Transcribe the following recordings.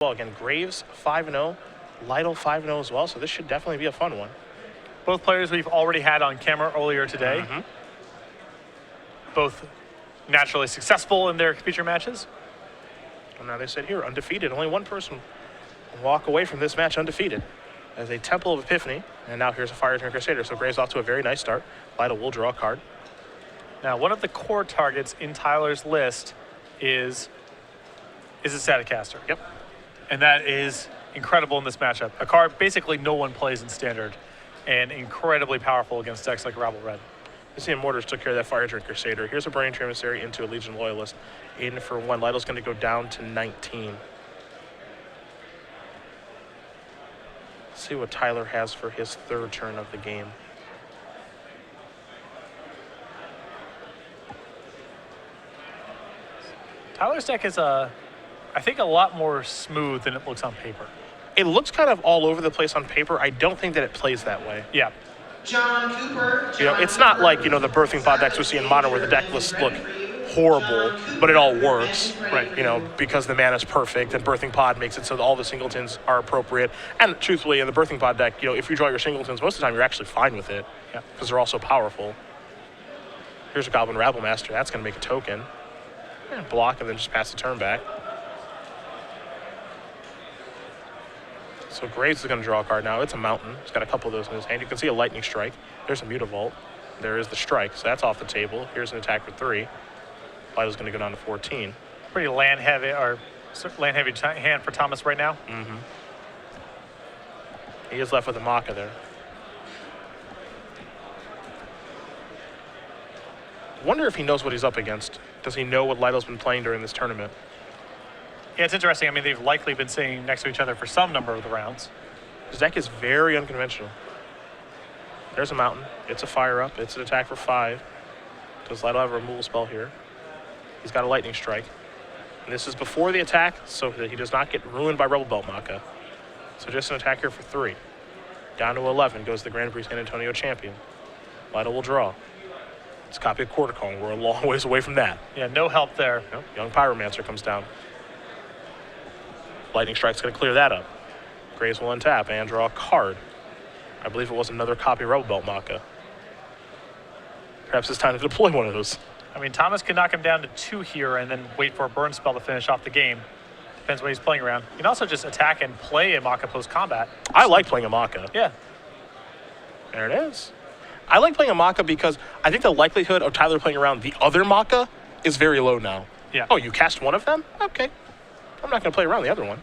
Well, again, Graves 5-0, Lytle 5-0 as well, so this should definitely be a fun one. Both players we've already had on camera earlier today. Both naturally successful in their feature matches. And now they sit here undefeated. Only one person will walk away from this match undefeated as a Temple of Epiphany. And now here's a Fire Eternal Crusader. So Graves off to a very nice start. Lytle will draw a card. Now, one of the core targets in Tyler's list is a Staticaster. Yep. And that is incredible in this matchup. A card basically no one plays in Standard and incredibly powerful against decks like Rabble Red. You see, Mortars took care of that Fire Eternal Crusader. Here's a Burning Emissary into a Legion Loyalist. 8 for 1. Lytle's going to go down to 19. Let's see what Tyler has for his third turn of the game. Tyler's deck is, I think, a lot more smooth than it looks on paper. It looks kind of all over the place on paper. I don't think that it plays that way. Yeah. John Cooper. It's not like, the Birthing Pod decks we see in Modern where the deck lists look horrible, but it all works. Right. Because the mana is perfect and Birthing Pod makes it so that all the singletons are appropriate. And truthfully, in the Birthing Pod deck, if you draw your singletons, most of the time you're actually fine with it. Yeah. Because they're all so powerful. Here's a Goblin Rabble Master. That's going to make a token. And block and then just pass the turn back. So Graves is going to draw a card now. It's a Mountain. He's got a couple of those in his hand. You can see a Lightning Strike. There's a Mutavault. There is the Strike. So that's off the table. Here's an attack for 3. Lytle's going to go down to 14. Pretty land heavy hand for Thomas right now. He is left with a Maka there. Wonder if he knows what he's up against. Does he know what Lytle's been playing during this tournament? Yeah, it's interesting. I mean, they've likely been sitting next to each other for some number of the rounds. His deck is very unconventional. There's a Mountain. It's a Fire Up. It's an attack for 5. Does Lytle have a removal spell here? He's got a Lightning Strike. And this is before the attack, so that he does not get ruined by Rebel Belt Maka. So just an attack here for 3. Down to 11 goes the Grand Prix San Antonio champion. Lytle will draw. It's a copy of Quarter Kong. We're a long ways away from that. Yeah, no help there. No, Young Pyromancer comes down. Lightning Strike's going to clear that up. Graves will untap and draw a card. I believe it was another copy of Rebel Belt Maka. Perhaps it's time to deploy one of those. I mean, Thomas can knock him down to 2 here and then wait for a burn spell to finish off the game. Depends what he's playing around. You can also just attack and play a Maka post-combat. I like playing a Maka. Yeah. There it is. I like playing a Maka because I think the likelihood of Tyler playing around the other Maka is very low now. Yeah. Oh, you cast one of them? Okay. I'm not going to play around the other one.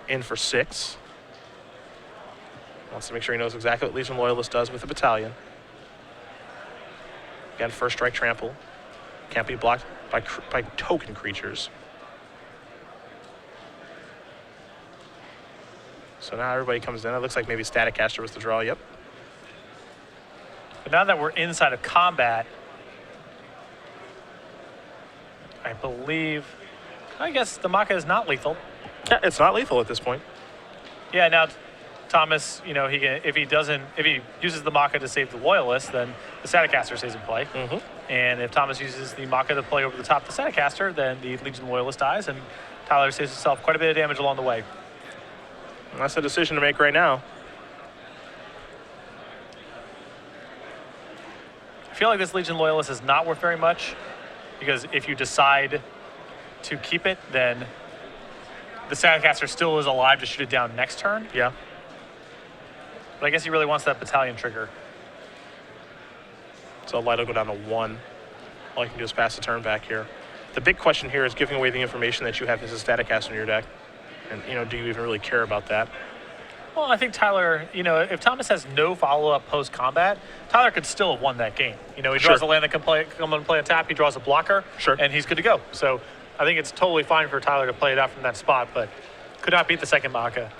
In for 6. Wants to make sure he knows exactly what Legion Loyalist does with the battalion. Again, first strike trample. Can't be blocked by token creatures. So now everybody comes in. It looks like maybe Staticaster was the draw. Yep. But now that we're inside of combat, I guess the Maka is not lethal. Yeah, it's not lethal at this point. Yeah, now Thomas, if he uses the Maka to save the Loyalist, then the Staticaster stays in play. And if Thomas uses the Maka to play over the top of the Staticaster, then the Legion Loyalist dies, and Tyler saves himself quite a bit of damage along the way. And that's a decision to make right now. I feel like this Legion Loyalist is not worth very much, because if you decide to keep it, then the Staticaster still is alive to shoot it down next turn. Yeah. But I guess he really wants that battalion trigger. So Lytle go down to 1. All you can do is pass the turn back here. The big question here is giving away the information that you have as a Staticaster in your deck. And, do you even really care about that? Well, I think Tyler, if Thomas has no follow-up post-combat, Tyler could still have won that game. He draws a land that can come and play a tap, he draws a blocker, and he's good to go. So I think it's totally fine for Tyler to play it out from that spot, but could not beat the second Maka.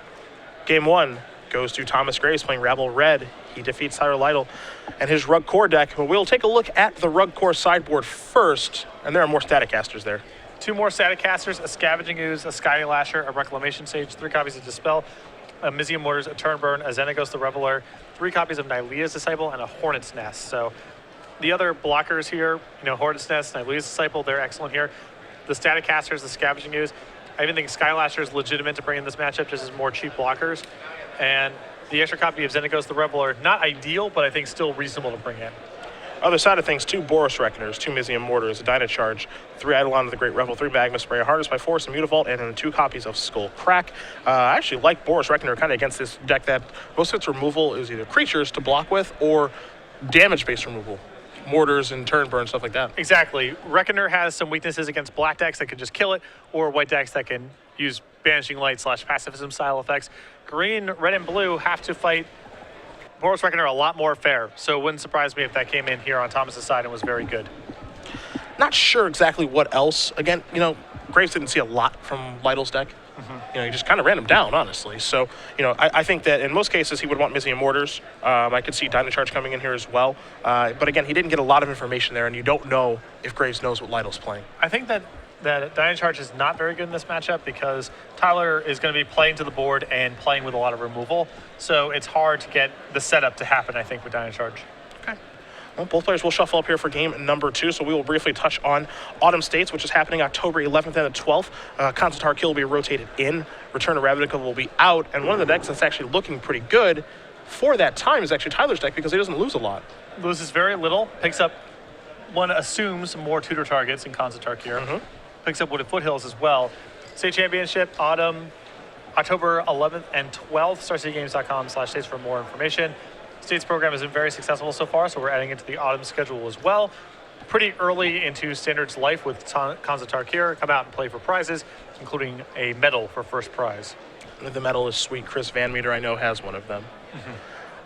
Game 1 goes to Thomas Graves playing Rabble Red. He defeats Tyler Lytle and his Rug Core deck. But we'll take a look at the Rug Core sideboard first, and there are more Staticasters there. 2 more Staticasters, a Scavenging Ooze, a Sky Lasher, a Reclamation Sage, 3 copies of Dispel, a Mizium Mortars, a Turnburn, a Xenagos the Reveler, 3 copies of Nylea's Disciple, and a Hornet's Nest. So the other blockers here, Hornet's Nest, Nylea's Disciple, they're excellent here. The Staticasters, the Scavenging Ooze, I even think Skylasher is legitimate to bring in this matchup just as more cheap blockers. And the extra copy of Xenagos the Reveler, not ideal, but I think still reasonable to bring in. Other side of things, 2 Boros Reckoners, 2 Mizium Mortars, a Dynacharge, 3 Eidolon of the Great Revel, 3 Magma Spray, a Harness by Force, a Mutavault, and then 2 copies of Skull Crack. I actually like Boros Reckoner kind of against this deck that most of its removal is either creatures to block with or damage-based removal. Mortars and turn burn, stuff like that. Exactly. Reckoner has some weaknesses against black decks that can just kill it, or white decks that can use Banishing Light / pacifism style effects. Green, red, and blue have to fight Boros Reckoner a lot more fair, so it wouldn't surprise me if that came in here on Thomas's side and was very good. Not sure exactly what else. Again, Graves didn't see a lot from Lytle's deck. He just kind of ran him down, honestly. So, I think that in most cases he would want Mizium Mortars. I could see Dynacharge coming in here as well. But again, he didn't get a lot of information there, and you don't know if Graves knows what Lytle's playing. I think that Dynacharge is not very good in this matchup because Tyler is going to be playing to the board and playing with a lot of removal. So it's hard to get the setup to happen, I think, with Dynacharge. Okay. Well, both players will shuffle up here for game number 2, so we will briefly touch on Autumn States, which is happening October 11th and the 12th. Constantar Kill will be rotated in, Return of Ravnica will be out, and one of the decks that's actually looking pretty good for that time is actually Tyler's deck because he doesn't lose a lot. Loses very little, picks up, one assumes more tutor targets in Constantar Kill. Picks up Wooded Foothills as well. State Championship, Autumn, October 11th and 12th. StarCityGames.com/states for more information. States program has been very successful so far, so we're adding it to the Autumn schedule as well. Pretty early into Standard's life with Constantar Kill. Come out and play for prizes, including a medal for first prize. The medal is sweet. Chris Van Meter, I know, has one of them.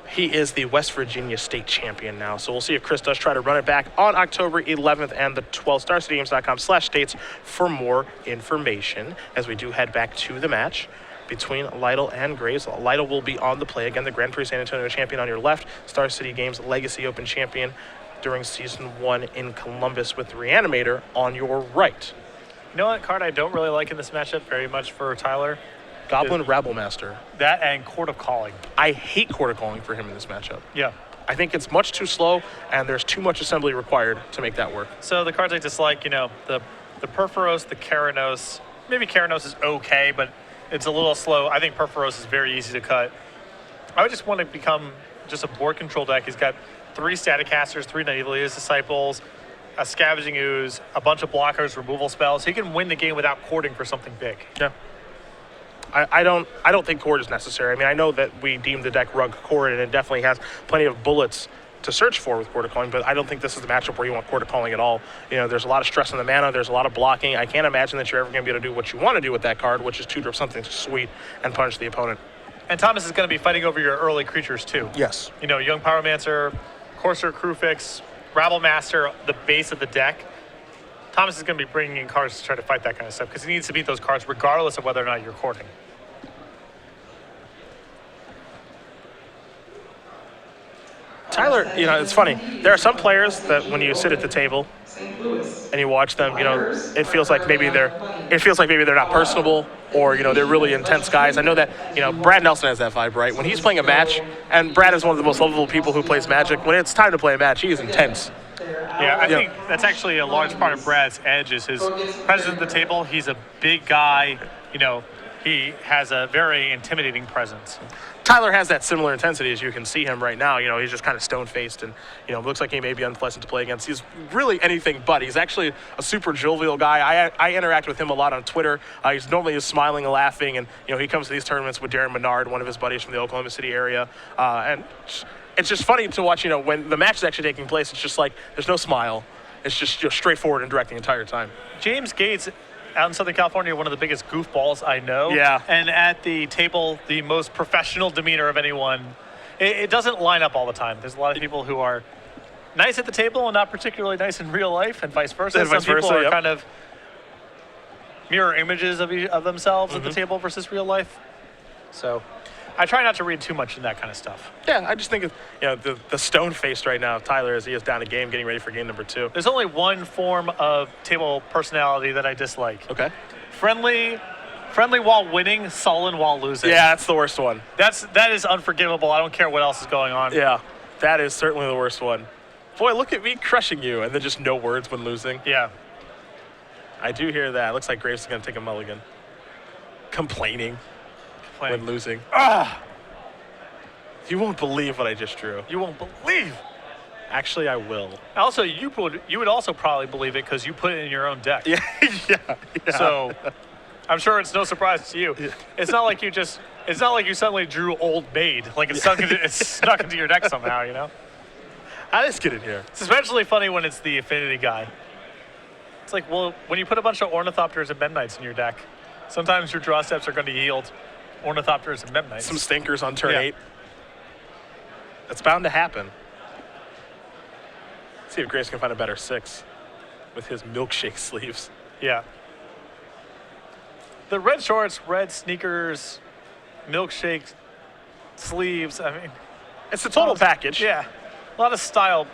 He is the West Virginia state champion now. So we'll see if Chris does try to run it back on October 11th and the 12th. StarCityGames.com/states for more information as we do head back to the match between Lytle and Graves. Lytle will be on the play again, the Grand Prix San Antonio champion on your left, Star City Games Legacy Open champion during Season 1 in Columbus with Reanimator on your right. You know what card I don't really like in this matchup very much for Tyler? Goblin Rabblemaster. That and Court of Calling. I hate Court of Calling for him in this matchup. Yeah. I think it's much too slow, and there's too much assembly required to make that work. So the cards I dislike, the Perforos, the Keranos. Maybe Keranos is okay, but it's a little slow. I think Perforos is very easy to cut. I would just want to become just a board control deck. He's got 3 Static Casters, 3 Naivelia's Disciples, a Scavenging Ooze, a bunch of blockers, removal spells. He can win the game without courting for something big. Yeah. I don't think court is necessary. I mean, I know that we deem the deck rug court, and it definitely has plenty of bullets to search for with Court of Calling, but I don't think this is the matchup where you want Court of Calling at all. There's a lot of stress on the mana, there's a lot of blocking. I can't imagine that you're ever going to be able to do what you want to do with that card, which is tutor something sweet and punish the opponent. And Thomas is going to be fighting over your early creatures too. Yes. Young Pyromancer, Courser, Crewfix, Rabblemaster, the base of the deck. Thomas is going to be bringing in cards to try to fight that kind of stuff because he needs to beat those cards regardless of whether or not you're courting. Tyler, it's funny. There are some players that when you sit at the table and you watch them, it feels like maybe they're not personable or, they're really intense guys. I know that, Brad Nelson has that vibe, right? When he's playing a match, and Brad is one of the most lovable people who plays Magic, when it's time to play a match, he is intense. Yeah, I think that's actually a large part of Brad's edge is his presence at the table. He's a big guy, he has a very intimidating presence. Tyler has that similar intensity as you can see him right now. He's just kind of stone-faced and, looks like he may be unpleasant to play against. He's really anything but. He's actually a super jovial guy. I interact with him a lot on Twitter. He's normally just smiling and laughing, and, he comes to these tournaments with Darren Menard, one of his buddies from the Oklahoma City area. And it's just funny to watch, when the match is actually taking place, it's just like there's no smile. It's just straightforward and direct the entire time. James Gates out in Southern California, one of the biggest goofballs I know. Yeah. And at the table, the most professional demeanor of anyone. It doesn't line up all the time. There's a lot of people who are nice at the table and not particularly nice in real life, and vice versa. Some people are kind of mirror images of themselves at the table versus real life. So I try not to read too much in that kind of stuff. Yeah, I just think the stone-faced right now of Tyler as he is down a game, getting ready for game number 2. There's only one form of table personality that I dislike. Okay. Friendly while winning, sullen while losing. Yeah, that's the worst one. That is unforgivable. I don't care what else is going on. Yeah, that is certainly the worst one. Boy, look at me crushing you, and then just no words when losing. Yeah. I do hear that. Looks like Graves is going to take a mulligan. Complaining when losing. Ah! You won't believe what I just drew. You won't believe. Actually, I will. Also, you would also probably believe it because you put it in your own deck. Yeah. So I'm sure it's no surprise to you. Yeah. It's not like you suddenly drew Old Maid. Like it's snuck into your deck somehow, you know? How did this get in here? It's especially funny when it's the affinity guy. It's like, well, when you put a bunch of Ornithopters and Memnites in your deck, sometimes your draw steps are going to yield Ornithopters and Memnites. Some stinkers on turn 8. That's bound to happen. Let's see if Grace can find a better 6 with his milkshake sleeves. Yeah. The red shorts, red sneakers, milkshake sleeves. I mean, it's the total package. Yeah. A lot of style.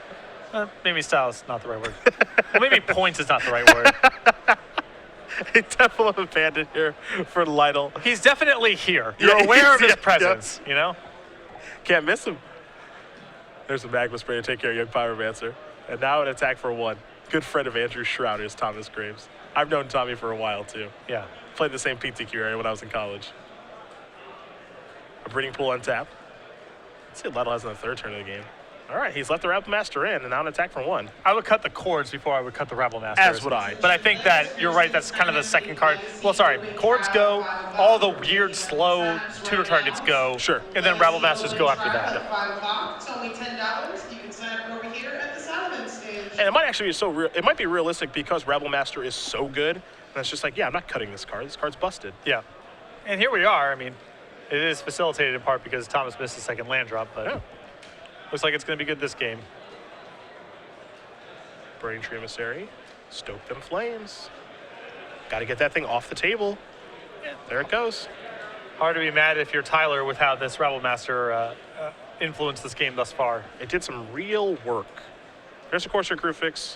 Maybe style is not the right word. Well, maybe points is not the right word. A Temple of Abandon here for Lytle. He's definitely here. You're aware of his presence, you know? Can't miss him. There's a magma spray to take care of young Pyromancer. And now an attack for 1. Good friend of Andrew Shroud is Thomas Graves. I've known Tommy for a while, too. Yeah. Played the same PTQ area when I was in college. A breeding pool untap. Let's see what Lytle has in the 3rd turn of the game. All right, he's let the Rabble Master in, and now an attack for 1. I would cut the cords before I would cut the Rabble Master. As would I. But I think that you're right. That's kind of the second card. Well, sorry. Cords go. All the weird, slow tutor targets go. Sure. And then Rabble Masters go after that. At 5 o'clock, it's only $10. You can sign up over here at the Solomon stage. And it might actually be so real. It might be realistic because Rabble Master is so good. And it's just like, yeah, I'm not cutting this card. This card's busted. Yeah. And here we are. I mean, it is facilitated in part because Thomas missed the second land drop, but Yeah. looks like it's going to be good this game. Burning Tree Emissary. Stoke them flames. Got to get that thing off the table. Yeah, there it goes. Hard to be mad if you're Tyler with how this Rabble Master influenced this game thus far. It did some real work. There's a Corsair Crewfix.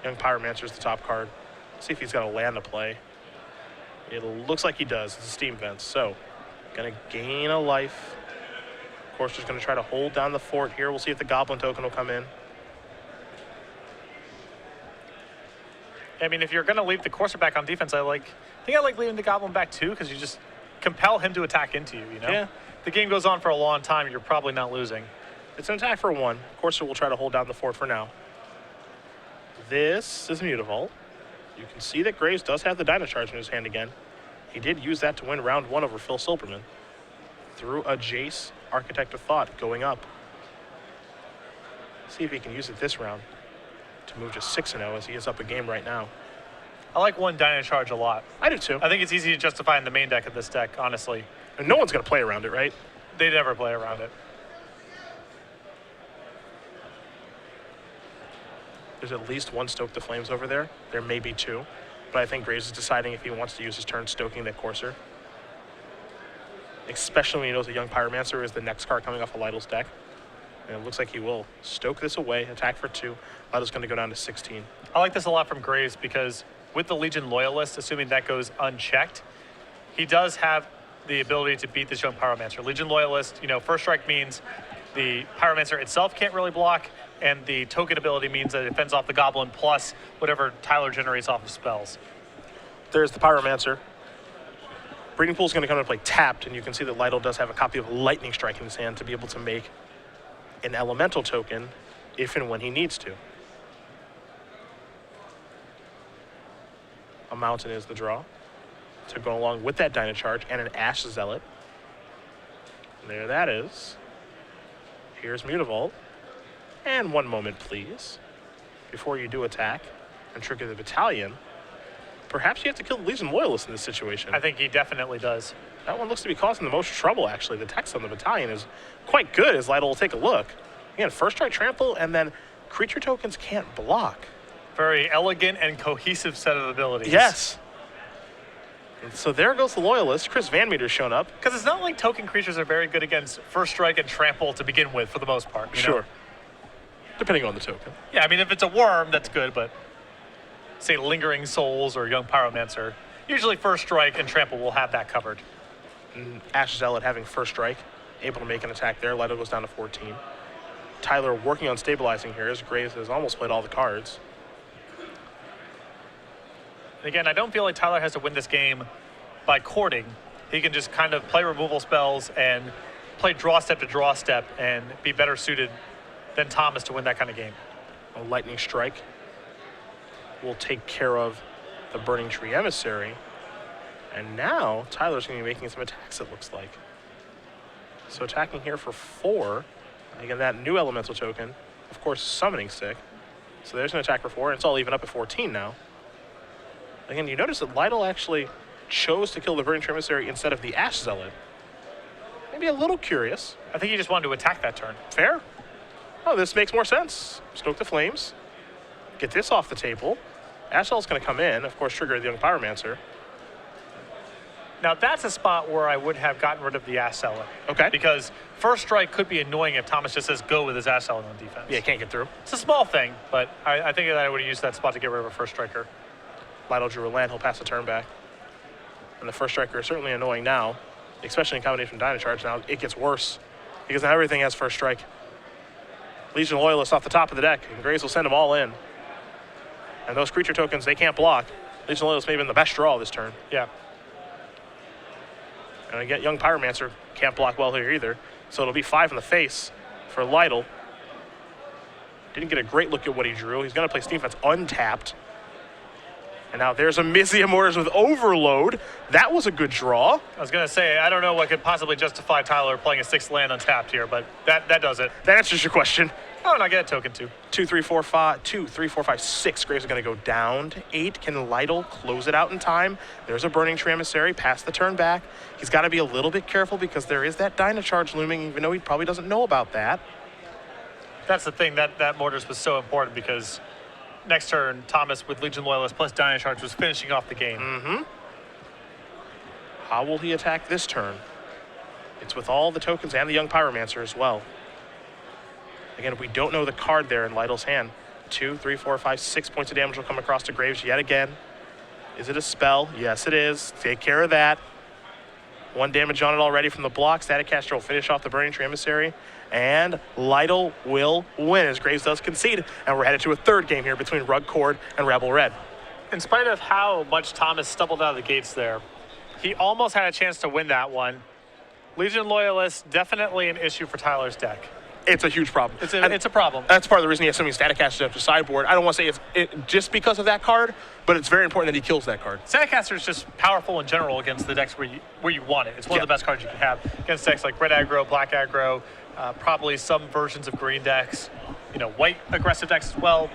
Young Pyromancer's the top card. See if he's got a land to play. It looks like he does. It's a Steam Fence. So, gonna gain a life. Corsair's gonna try to hold down the fort here. We'll see if the Goblin token will come in. I mean, if you're going to leave the Corsair back on defense, I think I like leaving the Goblin back too, because you just compel him to attack into you, you know? Yeah. The game goes on for a long time, you're probably not losing. It's an attack for 1. Corsair will try to hold down the fort for now. This is Mutavault. You can see that Graves does have the Dynacharge in his hand again. He did use that to win round 1 over Phil Silberman. Through a Jace, Architect of Thought, going up. See if he can use it this round to move to 6-0 as he is up a game right now. I like 1 Dynacharge a lot. I do too. I think it's easy to justify in the main deck of this deck, honestly. And no one's going to play around it, right? They never play around it. There's at least 1 Stoke the Flames over there. There may be 2. But I think Graves is deciding if he wants to use his turn stoking that Corsair. Especially when he knows a Young Pyromancer is the next card coming off of Lytle's deck. And it looks like he will stoke this away, attack for 2. Lytle's going to go down to 16. I like this a lot from Graves because with the Legion Loyalist, assuming that goes unchecked, he does have the ability to beat this Young Pyromancer. Legion Loyalist, you know, first strike means the Pyromancer itself can't really block, and the token ability means that it fends off the Goblin plus whatever Tyler generates off of spells. There's the Pyromancer. Breeding Pool's going to come into play tapped, and you can see that Lytle does have a copy of Lightning Strike in his hand to be able to make an elemental token if and when he needs to. A mountain is the draw to go along with that Dynacharge and an Ash Zealot. And there that is. Here's Mutavault. And 1 moment, please. Before you do attack and trigger the battalion, perhaps you have to kill the Legion Loyalist in this situation. I think he definitely does. That one looks to be causing the most trouble, actually. The text on the battalion is quite good as Lytle will take a look. Again, first strike trample, and then creature tokens can't block. Very elegant and cohesive set of abilities. Yes. And so there goes the Loyalist. Chris Van Meter's shown up. Because it's not like token creatures are very good against first strike and trample to begin with, for the most part. You know? Sure. Depending on the token. Yeah, I mean, if it's a worm, that's good, but say Lingering Souls or Young Pyromancer, usually first strike and trample will have that covered. And Ash Zealot having first strike, able to make an attack there. Lytle goes down to 14. Tyler working on stabilizing here as Graves has almost played all the cards. I Again, I don't feel like Tyler has to win this game by courting. He can just kind of play removal spells and play draw step to draw step and be better suited than Thomas to win that kind of game. A lightning strike will take care of the Burning Tree Emissary. And now Tyler's going to be making some attacks, it looks like. So attacking here for 4. Again, that new elemental token, of course, summoning stick. So there's an attack for 4, and it's all even up at 14 now. Again, you notice that Lytle actually chose to kill the Burning Tree Emissary instead of the Ash Zealot. Maybe a little curious. I think he just wanted to attack that turn. Fair. Oh, this makes more sense. Stoke the Flames. Get this off the table. Ash Zealot's going to come in, of course, trigger the Young Pyromancer. Now, that's a spot where I would have gotten rid of the Ash Zealot. Okay. Because first strike could be annoying if Thomas just says go with his Ash Zealot on defense. Yeah, can't get through. It's a small thing, but I think that I would have used that spot to get rid of a first striker. Lytle drew a land. He'll pass the turn back. And the first striker is certainly annoying now, especially in combination with Dynacharge. Now it gets worse because now everything has first strike. Legion Loyalists off the top of the deck, and Graves will send them all in. And those creature tokens, they can't block. Legion Loyalists may have been the best draw this turn. Yeah. And again, Young Pyromancer can't block well here either. So it'll be 5 in the face for Lytle. Didn't get a great look at what he drew. He's going to play Steam Defense untapped. And now there's a Mizzium Orders with Overload. That was a good draw. I was going to say, I don't know what could possibly justify Tyler playing a 6th land untapped here, but that does it. That answers your question. Oh, and I get a token too. 2, 3, 4, 5, 2, 3, 4, 5, 6. Graves is going to go down to 8. Can Lytle close it out in time? There's a Burning Tree Emissary. Pass the turn back. He's got to be a little bit careful because there is that Dynacharge looming, even though he probably doesn't know about that. That's the thing. That Mortars was so important because next turn, Thomas with Legion Loyalist plus Dynacharge was finishing off the game. Mm-hmm. How will he attack this turn? It's with all the tokens and the Young Pyromancer as well. Again, we don't know the card there in Lytle's hand. 2, 3, 4, 5, 6 points of damage will come across to Graves yet again. Is it a spell? Yes, it is. Take care of that. 1 damage on it already from the block. Static Caster will finish off the Burning Tree Emissary. And Lytle will win as Graves does concede. And we're headed to a 3rd game here between Rug Cord and Rebel Red. In spite of how much Thomas stumbled out of the gates there, he almost had a chance to win that one. Legion Loyalist, definitely an issue for Tyler's deck. It's a huge problem. It's a problem. That's part of the reason he has so many Static Casters up to sideboard. I don't want to say it's just because of that card, but it's very important that he kills that card. Static Caster is just powerful in general against the decks where you want it. It's one of the best cards you can have against decks like red aggro, black aggro, probably some versions of green decks, white aggressive decks as well.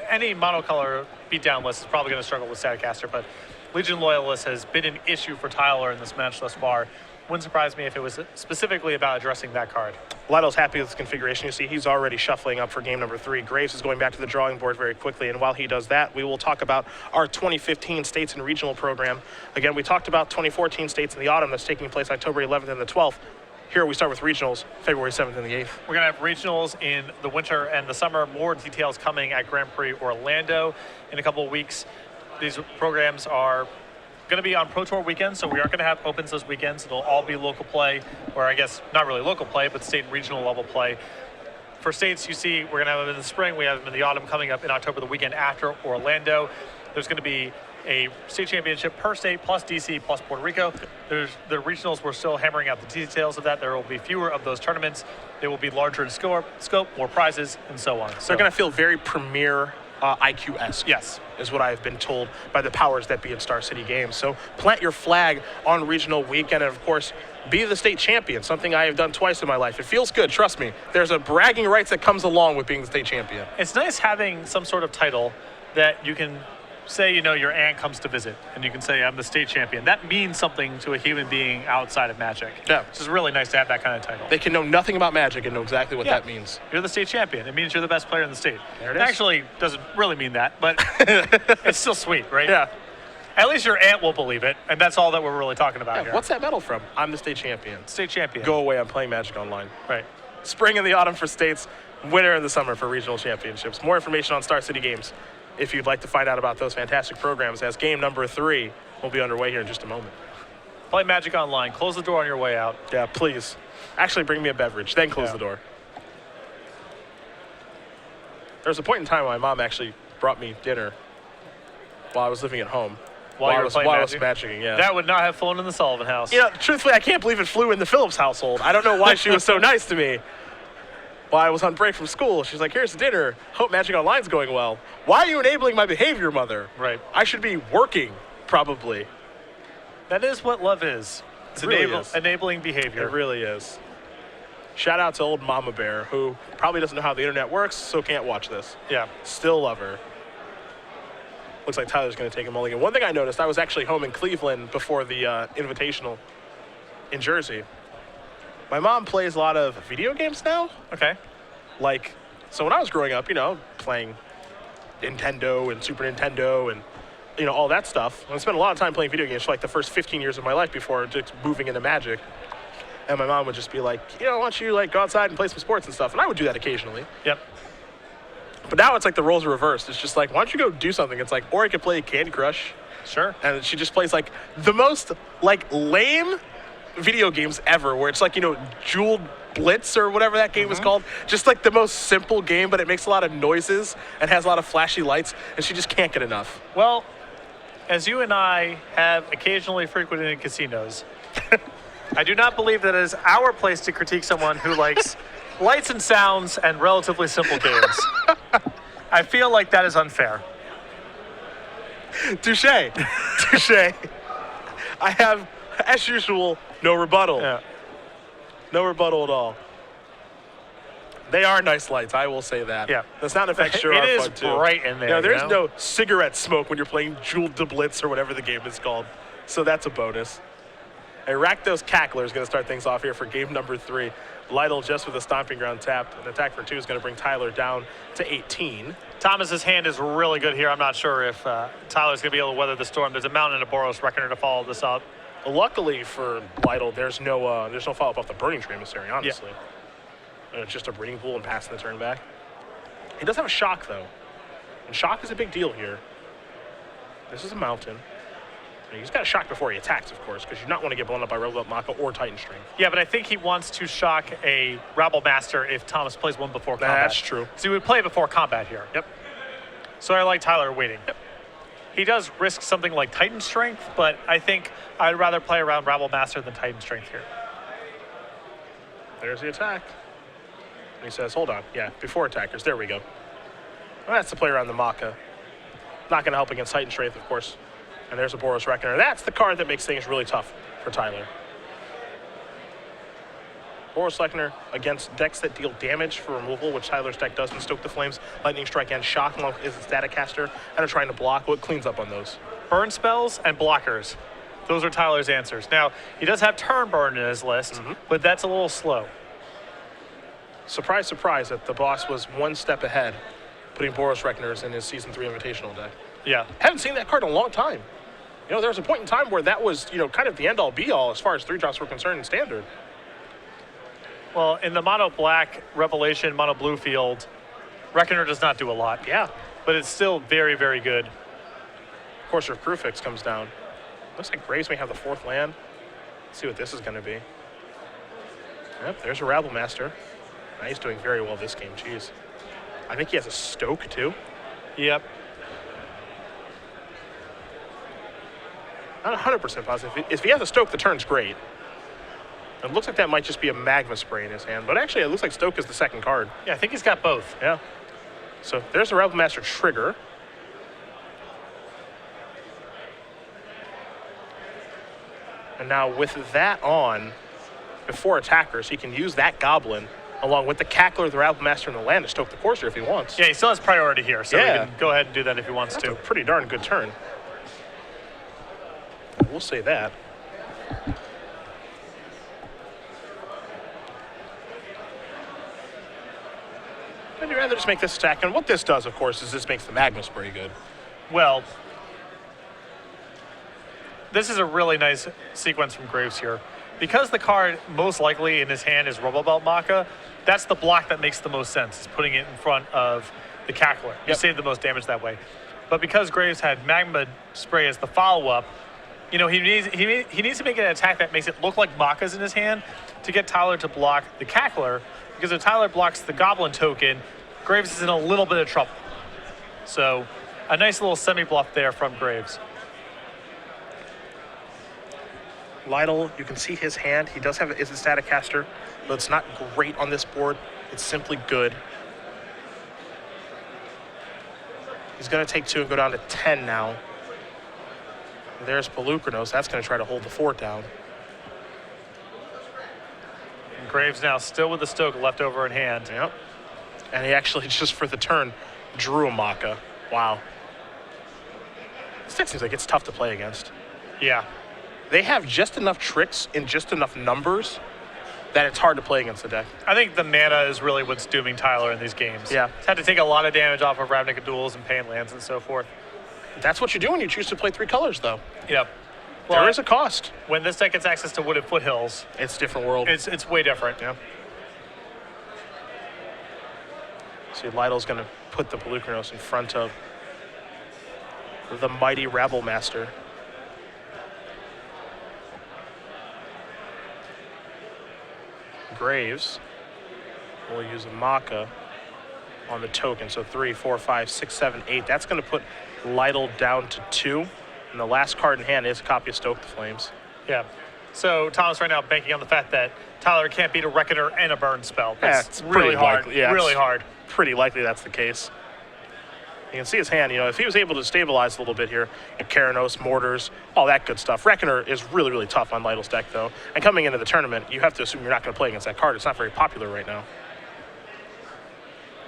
Any monocolor beatdown list is probably going to struggle with Static Caster, but Legion Loyalist has been an issue for Tyler in this match thus far. Wouldn't surprise me if it was specifically about addressing that card. Lytle's happy with his configuration. You see, he's already shuffling up for game number 3. Graves is going back to the drawing board very quickly, and while he does that, we will talk about our 2015 states and regional program. Again, we talked about 2014 states in the autumn that's taking place October 11th and the 12th. Here we start with regionals, February 7th and the 8th. We're going to have regionals in the winter and the summer. More details coming at Grand Prix Orlando in a couple of weeks. These programs are going to be on Pro Tour weekends, so we aren't going to have opens those weekends. It'll all be local play, or I guess not really local play, but state and regional level play. For states, you see, we're going to have them in the spring. We have them in the autumn coming up in October, the weekend after Orlando. There's going to be a state championship per state, plus DC, plus Puerto Rico. There's the regionals. We're still hammering out the details of that. There will be fewer of those tournaments. They will be larger in scope, more prizes, and so on. So they're going to feel very premier IQ-esque. Yes. Is what I've been told by the powers that be at Star City Games. So plant your flag on regional weekend, and of course, be the state champion, something I have done twice in my life. It feels good, trust me. There's a bragging rights that comes along with being the state champion. It's nice having some sort of title that you can say, your aunt comes to visit, and you can say, I'm the state champion. That means something to a human being outside of Magic. Yeah. It's just really nice to have that kind of title. They can know nothing about Magic and know exactly what that means. You're the state champion. It means you're the best player in the state. There it is. Actually doesn't really mean that, but it's still sweet, right? Yeah. At least your aunt will believe it, and that's all that we're really talking about here. What's that medal from? I'm the state champion. State champion. Go away, I'm playing Magic Online. Right. Spring and the autumn for states, winter in the summer for regional championships. More information on Star City Games if you'd like to find out about those fantastic programs, as game number 3 will be underway here in just a moment. Play Magic Online. Close the door on your way out. Yeah, please. Actually, bring me a beverage, then close the door. There was a point in time when my mom actually brought me dinner while I was living at home. while you were playing while I was Magic. magicking, yeah. That would not have flown in the Sullivan house. You know, truthfully, I can't believe it flew in the Phillips household. I don't know why she was so nice to me. While I was on break from school, she's like, here's dinner. Hope Magic Online's going well. Why are you enabling my behavior, mother? Right. I should be working, probably. That is what love is. It's It really is. enabling behavior. It really is. Shout out to old Mama Bear, who probably doesn't know how the internet works, so can't watch this. Yeah. Still love her. Looks like Tyler's going to take a mulligan. One thing I noticed, I was actually home in Cleveland before the Invitational in Jersey. My mom plays a lot of video games now. Okay. Like, so when I was growing up, you know, playing Nintendo and Super Nintendo and, you know, all that stuff. I spent a lot of time playing video games for like the first 15 years of my life before just moving into Magic. And my mom would just be like, you know, why don't you like go outside and play some sports and stuff? And I would do that occasionally. Yep. But now it's like the roles are reversed. It's just like, why don't you go do something? It's like, or I could play Candy Crush. Sure. And she just plays like the most like lame video games ever, where it's like, you know, Jeweled Blitz or whatever that game is called. Just like the most simple game, but it makes a lot of noises and has a lot of flashy lights, and she just can't get enough. Well, as you and I have occasionally frequented in casinos, I do not believe that it is our place to critique someone who likes lights and sounds and relatively simple games. I feel like that is unfair. Touche. Touche. I have, as usual, no rebuttal. Yeah. No rebuttal at all. They are nice lights, I will say that. Yeah. The sound effects sure It are is fun, too. bright in there, You know, there's you know? no cigarette smoke when you're playing Jeweled Blitz or whatever the game is called. So that's a bonus. And Rakdos Cackler is going to start things off here for game number 3. Lytle just with a stomping ground tap. An attack for 2 is going to bring Tyler down to 18. Thomas's hand is really good here. I'm not sure if Tyler's going to be able to weather the storm. There's a Mountain and a Boros Reckoner to follow this up. Luckily for Lytle, there's no follow-up off the Burning Tree Emissary, honestly. It's just a breeding pool and passing the turn back. He does have a shock, though. And shock is a big deal here. This is a mountain. And he's got a shock before he attacks, of course, because you do not want to get blown up by Rebel Maka or Titan Strength. Yeah, but I think he wants to shock a Rabble Master if Thomas plays one before combat. That's true. So he would play before combat here. Yep. So I like Tyler waiting. Yep. He does risk something like Titan Strength, but I think I'd rather play around Rabble Master than Titan Strength here. There's the attack. And he says, hold on. Yeah, before attackers. There we go. Well, that's the play around the Maka. Not going to help against Titan Strength, of course. And there's a Boros Reckoner. That's the card that makes things really tough for Tyler. Boros Reckoner against decks that deal damage for removal, which Tyler's deck does in Stoke the Flames, Lightning Strike, and Shock, along with his Static Caster, and are trying to block. Well, it cleans up on those. Burn spells and blockers. Those are Tyler's answers. Now, he does have Turn Burn in his list, but that's a little slow. Surprise, surprise, that the boss was one step ahead, putting Boros Reckoners in his Season 3 Invitational deck. Yeah. Haven't seen that card in a long time. You know, there was a point in time where that was, you know, kind of the end-all, be-all as far as 3-drops were concerned in Standard. Well, in the Mono Black, Revelation, Mono Blue field, Reckoner does not do a lot. Yeah. But it's still very, very good. Of course, if Crucifix comes down. Looks like Graves may have the 4th land. Let's see what this is going to be. Yep, there's a Rabble Master. Now he's doing very well this game, jeez. I think he has a Stoke, too. Yep. Not 100% positive. If he has a Stoke, the turn's great. It looks like that might just be a Magma Spray in his hand, but actually it looks like Stoke is the second card. Yeah, I think he's got both. Yeah. So there's a Rebel Master trigger. And now with that on, before attackers, he can use that Goblin along with the Cackler, the Rebel Master, and the land to stoke the Courser if he wants. Yeah, he still has priority here, so Yeah. he can go ahead and do that if he wants That's to. a pretty darn good turn. We'll say that. I'd rather just make this attack. And what this does, of course, is this makes the Magma Spray good. Well, this is a really nice sequence from Graves here. Because the card most likely in his hand is Robobelt Maka, that's the block that makes the most sense, is putting it in front of the Cackler. You save the most damage that way. But because Graves had Magma Spray as the follow-up, you know, he needs to make an attack that makes it look like Maka's in his hand to get Tyler to block the Cackler, because if Tyler blocks the Goblin token, Graves is in a little bit of trouble. So a nice little semi-bluff there from Graves. Lytle, you can see his hand. He does have it's a static caster, but it's not great on this board. It's simply good. He's going to take 2 and go down to 10 now. There's Pelucranos. That's going to try to hold the fort down. And Graves now still with the Stoke left over in hand. Yep. And he actually, just for the turn, drew a Maka. Wow. This deck seems like it's tough to play against. Yeah. They have just enough tricks in just enough numbers that it's hard to play against the deck. I think the mana is really what's dooming Tyler in these games. Yeah. He's had to take a lot of damage off of Ravnica duels and Pain lands and so forth. That's what you do when you choose to play 3 colors, though. Yep. Well, there is a cost. When this deck gets access to Wooded Foothills, it's a different world. It's way different. Yeah. See, Lytle's going to put the Pelucranos in front of the mighty Rabble Master. Graves will use a Maka on the token. So 3, 4, 5, 6, 7, 8. That's going to put Lytle down to 2. And the last card in hand is a copy of Stoke the Flames. Yeah. So Thomas right now banking on the fact that Tyler can't beat a Reckoner and a Burn spell. It's really hard. Likely. Yeah, really hard. Pretty likely that's the case. You can see his hand, if he was able to stabilize a little bit here, Keranos, Mortars, all that good stuff. Reckoner is really, really tough on Lytle's deck, though. And coming into the tournament, you have to assume you're not going to play against that card. It's not very popular right now.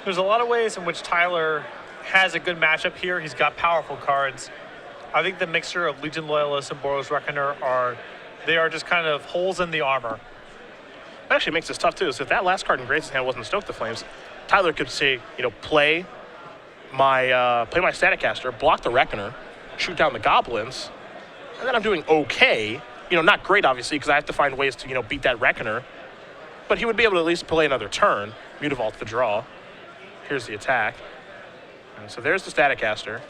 There's a lot of ways in which Tyler has a good matchup here. He's got powerful cards. I think the mixture of Legion Loyalist and Boros Reckoner are just kind of holes in the armor. It actually makes this tough, too. So if that last card in Grace's hand wasn't Stoke the Flames, Tyler could say, play my Static Caster, block the Reckoner, shoot down the Goblins, and then I'm doing okay. Not great, obviously, because I have to find ways to, beat that Reckoner. But he would be able to at least play another turn, Mutavault the draw. Here's the attack. And so there's the Static Caster.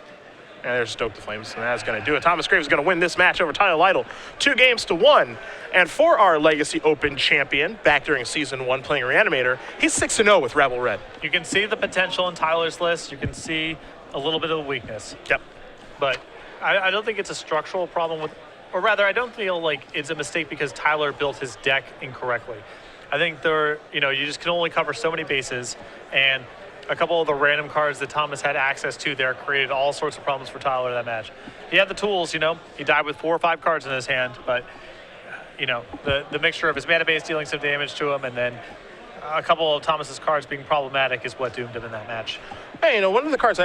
And there's Stoke the Flames, and that's going to do it. Thomas Graves is going to win this match over Tyler Lytle, 2-1. And for our Legacy Open champion, back during Season 1 playing Reanimator, he's 6-0 with Rebel Red. You can see the potential in Tyler's list. You can see a little bit of the weakness. Yep. But I don't think it's a structural problem with, or rather, I don't feel like it's a mistake because Tyler built his deck incorrectly. I think you just can only cover so many bases, and a couple of the random cards that Thomas had access to there created all sorts of problems for Tyler in that match. He had the tools, he died with 4 or 5 cards in his hand, but, the mixture of his mana base dealing some damage to him and then a couple of Thomas's cards being problematic is what doomed him in that match. Hey, one of the cards I